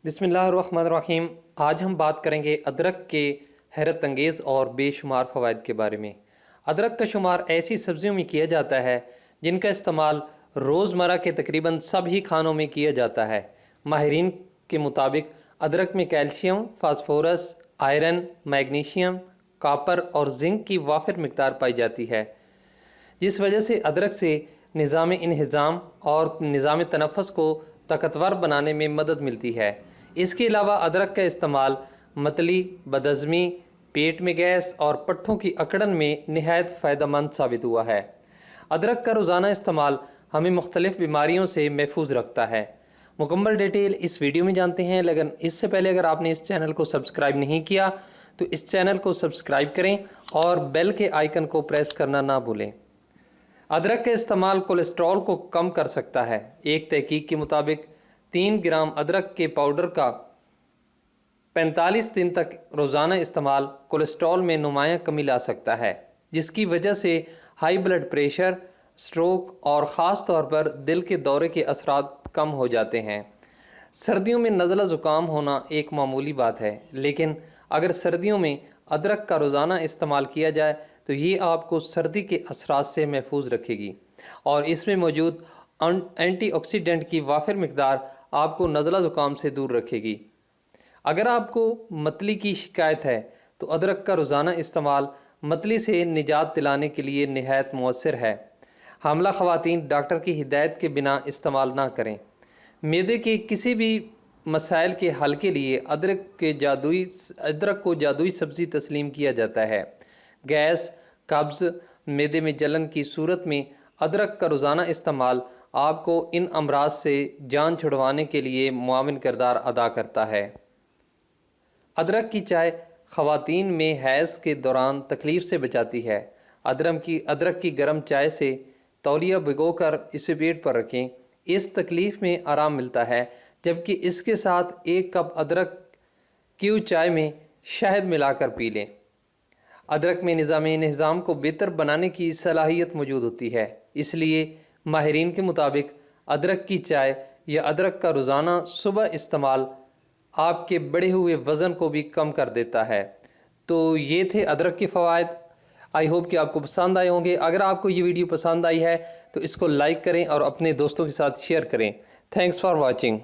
بسم اللہ الرحمن الرحیم۔ آج ہم بات کریں گے ادرک کے حیرت انگیز اور بے شمار فوائد کے بارے میں۔ ادرک کا شمار ایسی سبزیوں میں کیا جاتا ہے جن کا استعمال روزمرہ کے تقریباً سبھی کھانوں میں کیا جاتا ہے۔ ماہرین کے مطابق ادرک میں calcium, phosphorus, iron, magnesium, copper اور زنک کی وافر مقدار پائی جاتی ہے، جس وجہ سے ادرک سے نظام انہضام اور نظام تنفس کو طاقتور بنانے میں مدد ملتی ہے۔ اس کے علاوہ ادرک کا استعمال متلی، بدہضمی، پیٹ میں گیس اور پٹھوں کی اکڑن میں نہایت فائدہ مند ثابت ہوا ہے۔ ادرک کا روزانہ استعمال ہمیں مختلف بیماریوں سے محفوظ رکھتا ہے۔ مکمل ڈیٹیل اس ویڈیو میں جانتے ہیں، لیکن اس سے پہلے اگر آپ نے اس چینل کو سبسکرائب نہیں کیا تو اس چینل کو سبسکرائب کریں اور بیل کے آئیکن کو پریس کرنا نہ بھولیں۔ ادرک کا استعمال کولیسٹرول کو کم کر سکتا ہے۔ ایک تحقیق کے مطابق 3 گرام ادرک کے پاؤڈر کا 45 دن تک روزانہ استعمال کولیسٹرول میں نمایاں کمی لا سکتا ہے، جس کی وجہ سے ہائی بلڈ پریشر، سٹروک اور خاص طور پر دل کے دورے کے اثرات کم ہو جاتے ہیں۔ سردیوں میں نزلہ زکام ہونا ایک معمولی بات ہے، لیکن اگر سردیوں میں ادرک کا روزانہ استعمال کیا جائے تو یہ آپ کو سردی کے اثرات سے محفوظ رکھے گی، اور اس میں موجود اینٹی آکسیڈنٹ کی وافر مقدار آپ کو نزلہ زکام سے دور رکھے گی۔ اگر آپ کو متلی کی شکایت ہے تو ادرک کا روزانہ استعمال متلی سے نجات دلانے کے لیے نہایت مؤثر ہے۔ حاملہ خواتین ڈاکٹر کی ہدایت کے بنا استعمال نہ کریں۔ معدے کے کسی بھی مسائل کے حل کے لیے ادرک کو جادوئی سبزی تسلیم کیا جاتا ہے۔ گیس، قبض، معدے میں جلن کی صورت میں ادرک کا روزانہ استعمال آپ کو ان امراض سے جان چھڑوانے کے لیے معاون کردار ادا کرتا ہے۔ ادرک کی چائے خواتین میں حیض کے دوران تکلیف سے بچاتی ہے۔ ادرک کی گرم چائے سے تولیہ بھگو کر اسے پیٹ پر رکھیں، اس تکلیف میں آرام ملتا ہے، جبکہ اس کے ساتھ 1 کپ ادرک کی چائے میں شہد ملا کر پی لیں۔ ادرک میں نظام انہضام کو بہتر بنانے کی صلاحیت موجود ہوتی ہے، اس لیے ماہرین کے مطابق ادرک کی چائے یا ادرک کا روزانہ صبح استعمال آپ کے بڑھے ہوئے وزن کو بھی کم کر دیتا ہے۔ تو یہ تھے ادرک کے فوائد۔ آئی ہوپ کہ آپ کو پسند آئے ہوں گے۔ اگر آپ کو یہ ویڈیو پسند آئی ہے تو اس کو لائک کریں اور اپنے دوستوں کے ساتھ شیئر کریں۔ Thanks for watching.